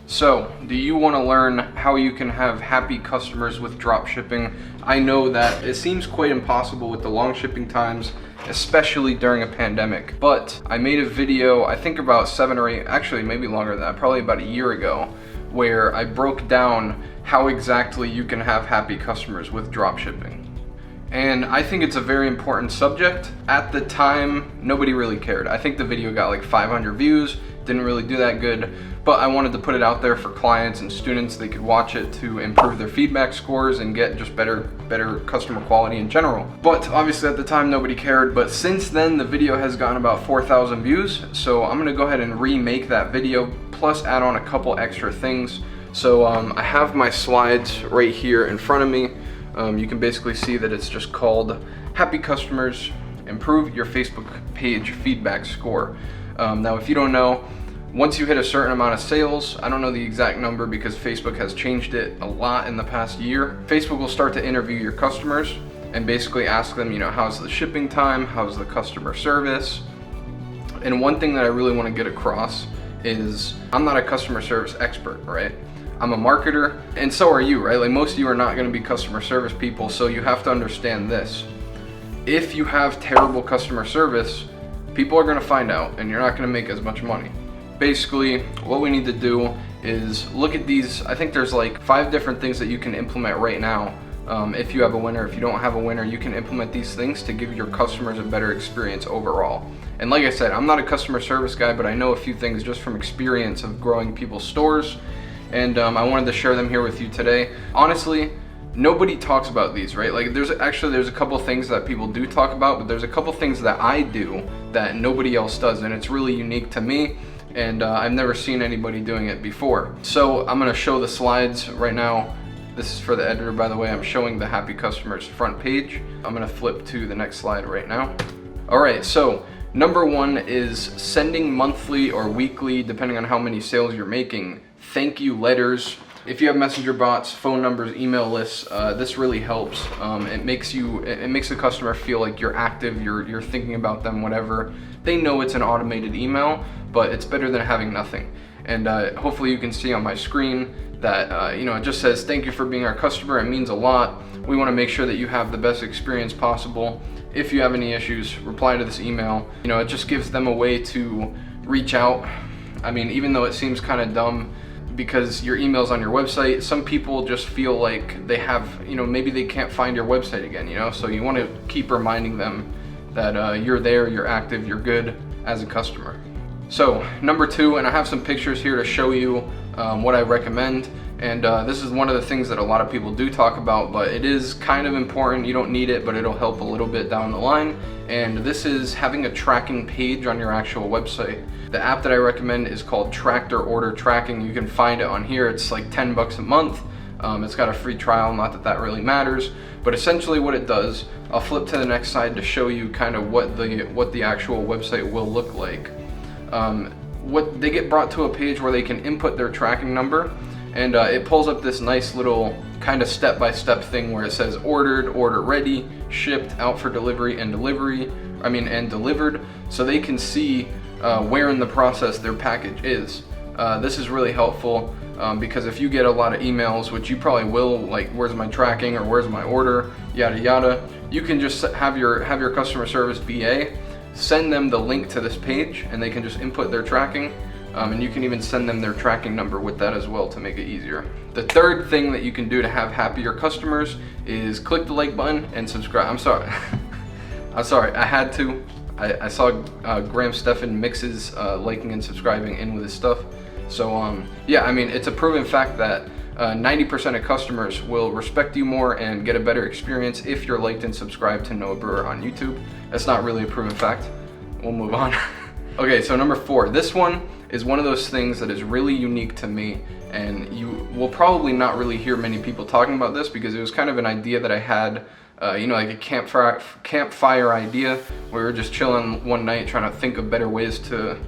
So, do you want to learn how you can have happy customers with drop shipping? I know that it seems quite impossible with the long shipping times, especially during a pandemic. But I made a video, I think about 7 or 8, actually maybe longer than that, probably about a year ago, where I broke down how exactly you can have happy customers with drop shipping. And I think it's a very important subject. At the time, nobody really cared. I think the video got like 500 views, didn't really do that good, but I wanted to put it out there for clients and students. They could watch it to improve their feedback scores and get just better customer quality in general. But obviously at the time, nobody cared. But since then, the video has gotten about 4,000 views. So I'm gonna go ahead and remake that video, plus add on a couple extra things. So I have my slides right here in front of me. You can basically see that it's just called Happy Customers, Improve Your Facebook Page Feedback Score. Now, if you don't know, once you hit a certain amount of sales, I don't know the exact number because Facebook has changed it a lot in the past year, Facebook will start to interview your customers and basically ask them, how's the shipping time, how's the customer service? And one thing that I really want to get across is I'm not a customer service expert, right? I'm a marketer, and so are you, right? Like most of you are not going to be customer service people, so you have to understand this. If you have terrible customer service, people are going to find out and you're not going to make as much money. Basically, what we need to do is look at these. I think there's like 5 different things that you can implement right now. If you have a winner, if you don't have a winner, you can implement these things to give your customers a better experience overall. And like I said, I'm not a customer service guy, but I know a few things just from experience of growing people's stores. And I wanted to share them here with you today. Honestly, nobody talks about these, right? Like there's a couple things that people do talk about, but there's a couple things that I do that nobody else does, and it's really unique to me, and I've never seen anybody doing it before. So I'm gonna show the slides right now. This is for the editor, by the way. I'm showing the Happy Customers front page. I'm gonna flip to the next slide right now. All right, so number 1 is sending monthly or weekly, depending on how many sales you're making, thank you letters. If you have messenger bots, phone numbers, email lists, this really helps. It makes the customer feel like you're active, you're thinking about them, whatever. They know it's an automated email, but it's better than having nothing. And hopefully you can see on my screen that it just says thank you for being our customer. It means a lot. We want to make sure that you have the best experience possible. If you have any issues, reply to this email. It just gives them a way to reach out. I mean, even though it seems kind of dumb, because your email's on your website, some people just feel like they have, maybe they can't find your website again, so you want to keep reminding them that you're there, you're active, you're good as a customer. So number 2, and I have some pictures here to show you what I recommend, and this is one of the things that a lot of people do talk about, but it is kind of important. You don't need it, but it'll help a little bit down the line, and this is having a tracking page on your actual website. The app that I recommend is called Tractor Order Tracking. You can find it on here. It's like 10 bucks a month. It's got a free trial, not that that really matters, but essentially what it does, I'll flip to the next slide to show you kind of what the actual website will look like. What they get brought to a page where they can input their tracking number, and it pulls up this nice little kind of step-by-step thing where it says ordered, order ready, shipped, out for delivery, and delivered, so they can see where in the process their package is. This is really helpful because if you get a lot of emails, which you probably will, like where's my tracking or where's my order, yada yada, you can just have your customer service BA send them the link to this page and they can just input their tracking, and you can even send them their tracking number with that as well to make it easier. The third thing that you can do to have happier customers is click the like button and subscribe. I'm sorry, I had to. I saw Graham Stephan mixes liking and subscribing in with his stuff. So yeah, I mean, it's a proven fact that 90% of customers will respect you more and get a better experience if you're liked and subscribed to Noah Brewer on YouTube. That's not really a proven fact. We'll move on. Okay, so number 4. This one is one of those things that is really unique to me, and you will probably not really hear many people talking about this because it was kind of an idea that I had, like a campfire idea where we were just chilling one night trying to think of better ways to,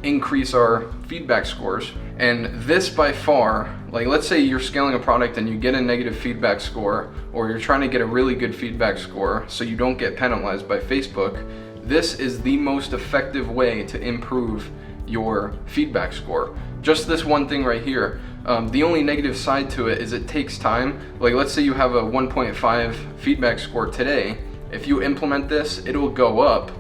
increase our feedback scores. And this by far, like let's say you're scaling a product and you get a negative feedback score, or you're trying to get a really good feedback score so you don't get penalized by Facebook, this is the most effective way to improve your feedback score. Just this one thing right here. The only negative side to it is it takes time. Like, let's say you have a 1.5 feedback score today. If you implement this, it'll go up,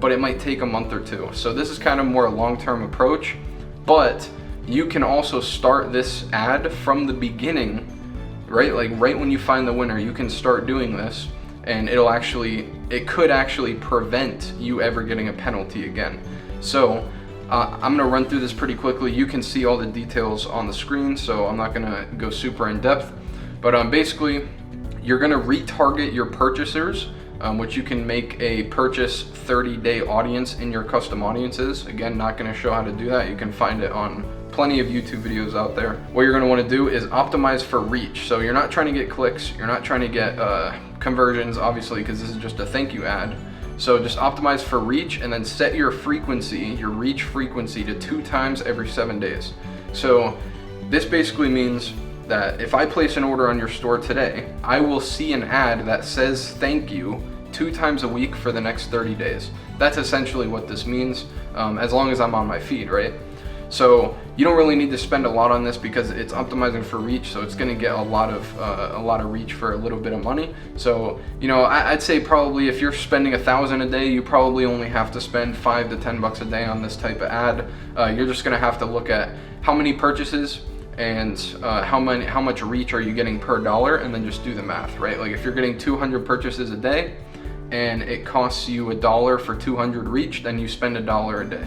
but it might take a month or two. So this is kind of more a long-term approach, but you can also start this ad from the beginning, right? Like right when you find the winner, you can start doing this, and it could actually prevent you ever getting a penalty again. So I'm gonna run through this pretty quickly. You can see all the details on the screen, so I'm not gonna go super in depth, but basically you're gonna retarget your purchasers, which you can make a purchase 30-day audience in your custom audiences. Again, not gonna show how to do that. You can find it on plenty of YouTube videos out there. What you're gonna wanna do is optimize for reach. So you're not trying to get clicks, you're not trying to get conversions, obviously, because this is just a thank you ad. So just optimize for reach, and then set your frequency, your reach frequency, to 2 times every 7 days. So this basically means that if I place an order on your store today, I will see an ad that says thank you 2 times a week for the next 30 days. That's essentially what this means, as long as I'm on my feed, right? So you don't really need to spend a lot on this because it's optimizing for reach, so it's going to get a lot of reach for a little bit of money. So, you know, I'd say probably if you're spending $1,000 a day, you probably only have to spend $5 to $10 a day on this type of ad. You're just going to have to look at how many purchases and how much reach are you getting per dollar, and then just do the math, right? Like if you're getting 200 purchases a day and it costs you $1 for 200 reach, then you spend $1 a day.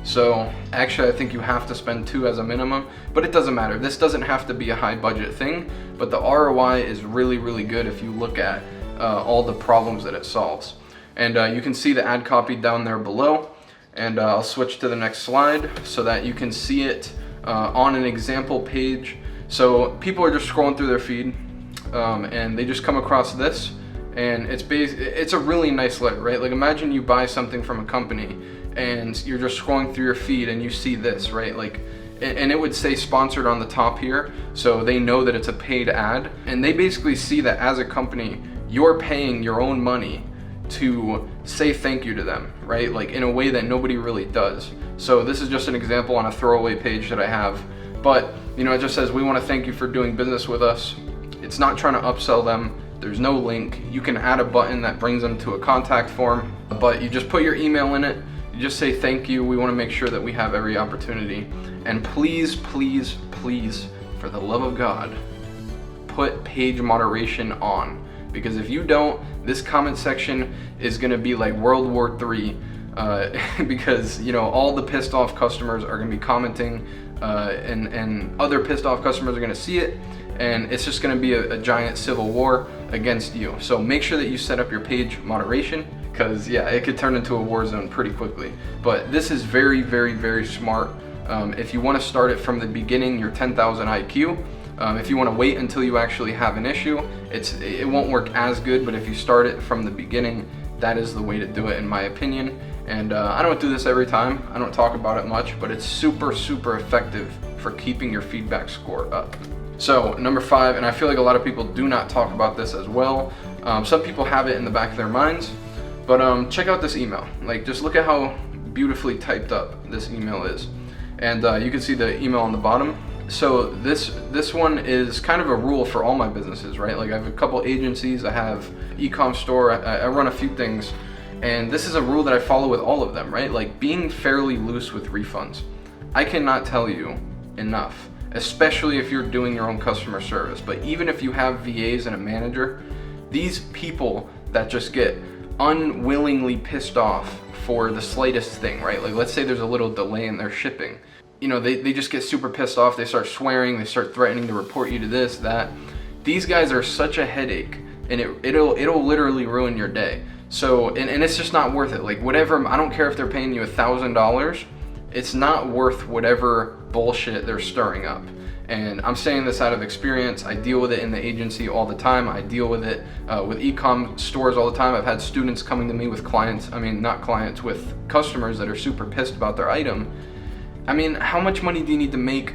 So actually I think you have to spend 2 as a minimum, but it doesn't matter. This doesn't have to be a high budget thing, but the ROI is really, really good if you look at all the problems that it solves. And you can see the ad copy down there below, and I'll switch to the next slide so that you can see it on an example page. So people are just scrolling through their feed and they just come across this, and it's a really nice letter, right? Like imagine you buy something from a company and you're just scrolling through your feed and you see this, right? Like, and it would say sponsored on the top here, so they know that it's a paid ad, and they basically see that as a company, you're paying your own money to say thank you to them, right? Like in a way that nobody really does. So this is just an example on a throwaway page that I have, but you know, it just says, we want to thank you for doing business with us. It's not trying to upsell them. There's no link. You can add a button that brings them to a contact form, but you just put your email in it. You just say thank you. We want to make sure that we have every opportunity. And please, please, please, for the love of God, put page moderation on. Because if you don't, this comment section is going to be like World War III. Because, you know, all the pissed off customers are going to be commenting, and other pissed off customers are going to see it. And it's just going to be a giant civil war against you. So make sure that you set up your page moderation, because yeah, it could turn into a war zone pretty quickly. But this is very, very, very smart. If you want to start it from the beginning, your 10,000 IQ. If you want to wait until you actually have an issue, it won't work as good. But if you start it from the beginning, that is the way to do it, in my opinion. And I don't do this every time. I don't talk about it much, but it's super, super effective for keeping your feedback score up. So number 5, and I feel like a lot of people do not talk about this as well. Some people have it in the back of their minds, but check out this email. Like, just look at how beautifully typed up this email is. And you can see the email on the bottom. So this one is kind of a rule for all my businesses, right? Like I have a couple agencies, I have e-com store, I run a few things, and this is a rule that I follow with all of them, right? Like being fairly loose with refunds. I cannot tell you enough, especially if you're doing your own customer service. But even if you have VAs and a manager, these people that just get unwillingly pissed off for the slightest thing, right? Like let's say there's a little delay in their shipping. You know, they just get super pissed off. They start swearing, they start threatening to report you to this, that. These guys are such a headache, and it'll literally ruin your day. So, and it's just not worth it. Like whatever, I don't care if they're paying you $1,000, it's not worth whatever bullshit they're stirring up. And I'm saying this out of experience. I deal with it in the agency all the time. I deal with it with e-com stores all the time. I've had students coming to me with with customers that are super pissed about their item. I mean, how much money do you need to make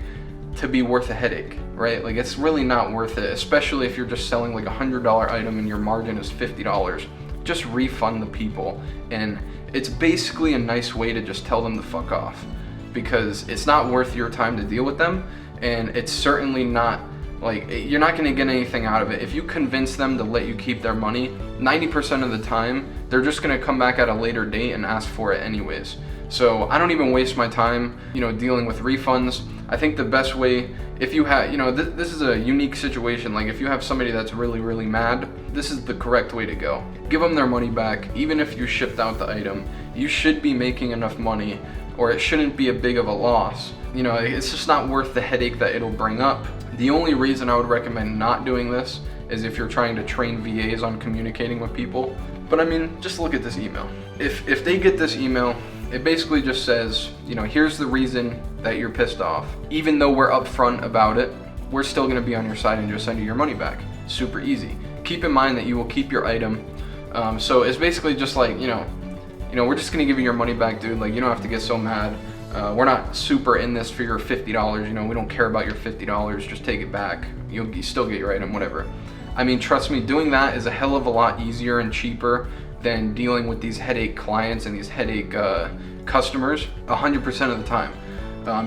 to be worth a headache, right? Like it's really not worth it, especially if you're just selling like $100 item and your margin is $50. Just refund the people. And it's basically a nice way to just tell them to fuck off. because it's not worth your time to deal with them, and it's certainly not, like, you're not gonna get anything out of it. If you convince them to let you keep their money, 90% of the time, they're just gonna come back at a later date and ask for it anyways. So I don't even waste my time, dealing with refunds. I think the best way, if you have, this is a unique situation. Like, if you have somebody that's really, really mad, this is the correct way to go. Give them their money back. Even if you shipped out the item, you should be making enough money, or it shouldn't be a big of a loss. It's just not worth the headache that it'll bring up. The only reason I would recommend not doing this is if you're trying to train VAs on communicating with people. But I mean, just look at this email. If they get this email, it basically just says, here's the reason that you're pissed off. Even though we're upfront about it, we're still gonna be on your side and just send you your money back. Super easy. Keep in mind that you will keep your item. So it's basically just like, we're just gonna give you your money back, dude. Like, you don't have to get so mad. We're not super in this for your $50. We don't care about your $50. Just take it back. You'll still get your item, whatever. I mean, trust me, doing that is a hell of a lot easier and cheaper than dealing with these headache clients and these headache customers 100% of the time.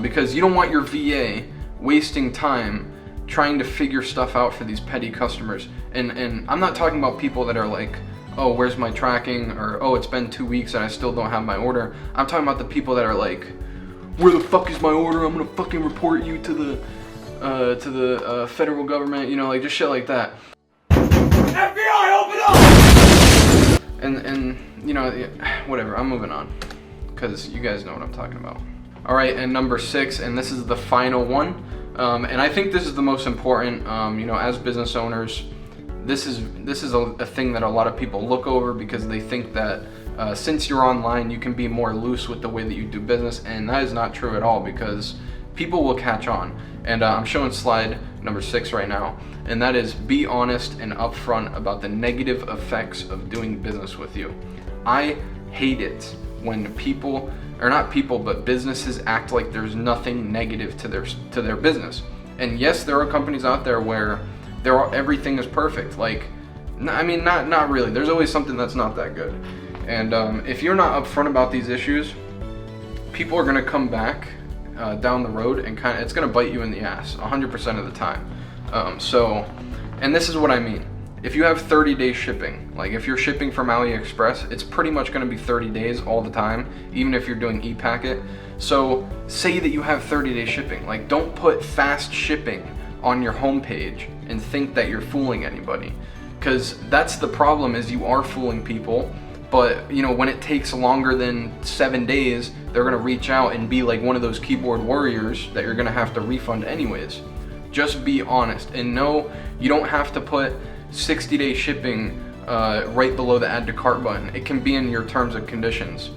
Because you don't want your VA wasting time trying to figure stuff out for these petty customers. And I'm not talking about people that are like, oh, where's my tracking? Or, oh, it's been 2 weeks and I still don't have my order. I'm talking about the people that are like, where the fuck is my order? I'm gonna fucking report you to the federal government, like just shit like that. FBI, open up! And whatever, I'm moving on, because you guys know what I'm talking about. All right, and number 6, and this is the final one, and I think this is the most important. As business owners, this is a thing that a lot of people look over because they think that since you're online, you can be more loose with the way that you do business, and that is not true at all, because people will catch on. And I'm showing slide number 6 right now, and that is be honest and upfront about the negative effects of doing business with you. I hate it when people, or not people, but businesses act like there's nothing negative to their business. And yes, there are companies out there where everything is perfect. Like, I mean, not really. There's always something that's not that good. And if you're not upfront about these issues, people are gonna come back down the road and it's gonna bite you in the ass 100% of the time. And this is what I mean. If you have 30-day shipping, like if you're shipping from AliExpress, it's pretty much gonna be 30 days all the time, even if you're doing e-packet. So say that you have 30-day shipping. Like, don't put fast shipping on your homepage and think that you're fooling anybody, because that's the problem, is you are fooling people. But when it takes longer than 7 days, they're gonna reach out and be like one of those keyboard warriors that you're gonna have to refund anyways. Just be honest, and no, you don't have to put 60-day shipping right below the add to cart button. It can be in your terms and conditions.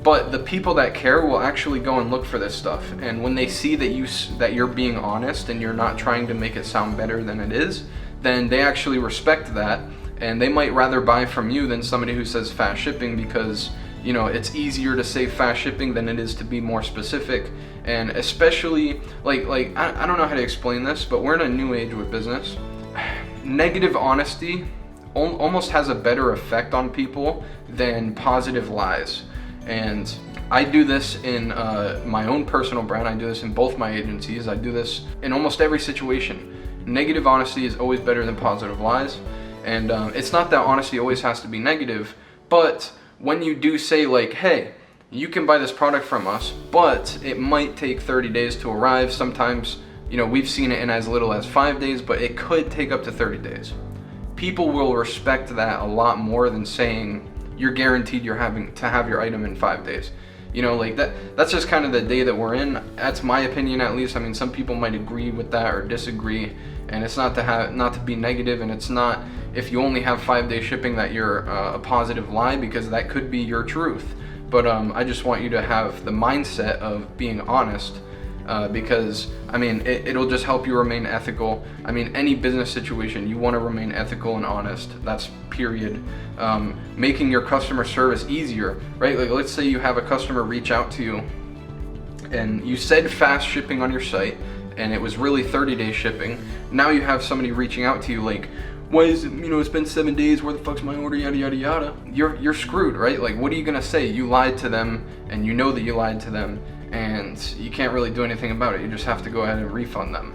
But the people that care will actually go and look for this stuff, and when they see that you're being honest and you're not trying to make it sound better than it is, then they actually respect that, and they might rather buy from you than somebody who says fast shipping, because it's easier to say fast shipping than it is to be more specific. And especially like I don't know how to explain this, but we're in a new age with business. Negative honesty almost has a better effect on people than positive lies. And I do this in my own personal brand. I do this in both my agencies. I do this in almost every situation. Negative honesty is always better than positive lies. And it's not that honesty always has to be negative, but when you do say like, hey, you can buy this product from us, but it might take 30 days to arrive. Sometimes, we've seen it in as little as 5 days, but it could take up to 30 days. People will respect that a lot more than saying you're guaranteed you're having to have your item in 5 days. Like that's just kind of the day that we're in. That's my opinion, at least. I mean, some people might agree with that or disagree, and it's not to be negative, and it's not, if you only have 5-day shipping, that you're a positive lie, because that could be your truth. But I just want you to have the mindset of being honest, because I mean, it'll just help you remain ethical. I mean, any business situation, you want to remain ethical and honest. That's period. Making your customer service easier, right? Like, let's say you have a customer reach out to you and you said fast shipping on your site and it was really 30-day shipping. Now you have somebody reaching out to you like, why is it, it's been 7 days, where the fuck's my order, yada yada yada. You're screwed, right? Like, what are you gonna say? You lied to them, and you know that you lied to them, and you can't really do anything about it. You just have to go ahead and refund them.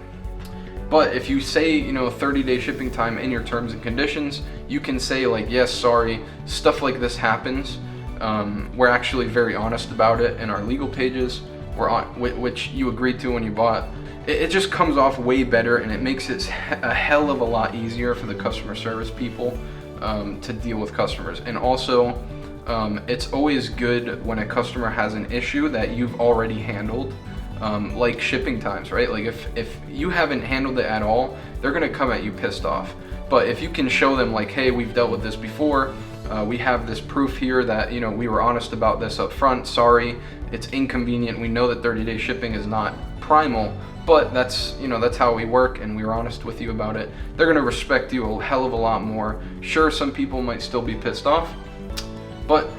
But if you say, 30-day shipping time in your terms and conditions, you can say like, yes, sorry, stuff like this happens. We're actually very honest about it in our legal pages, which you agreed to when you bought. It just comes off way better, and it makes it a hell of a lot easier for the customer service people to deal with customers. And also, it's always good when a customer has an issue that you've already handled. Like shipping times, right? Like if you haven't handled it at all, they're gonna come at you pissed off. But if you can show them like, hey, we've dealt with this before, we have this proof here that we were honest about this up front. Sorry, it's inconvenient. We know that 30-day shipping is not primal, but that's that's how we work, and we were honest with you about it. They're gonna respect you a hell of a lot more. Sure, some people might still be pissed off, but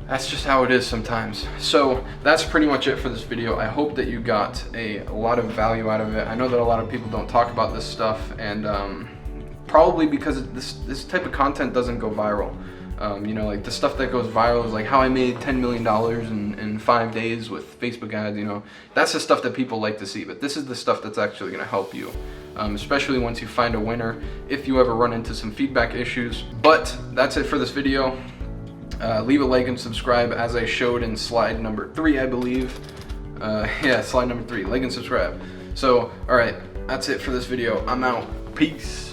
that's just how it is sometimes. So that's pretty much it for this video. I hope that you got a lot of value out of it. I know that a lot of people don't talk about this stuff, and probably because this type of content doesn't go viral. Like the stuff that goes viral is like how I made $10 million in 5 days with Facebook ads. That's the stuff that people like to see, but this is the stuff that's actually gonna help you, especially once you find a winner, if you ever run into some feedback issues. But that's it for this video. Leave a like and subscribe, as I showed in slide number 3, I believe. Yeah, slide number 3, like and subscribe. So, alright, that's it for this video. I'm out. Peace.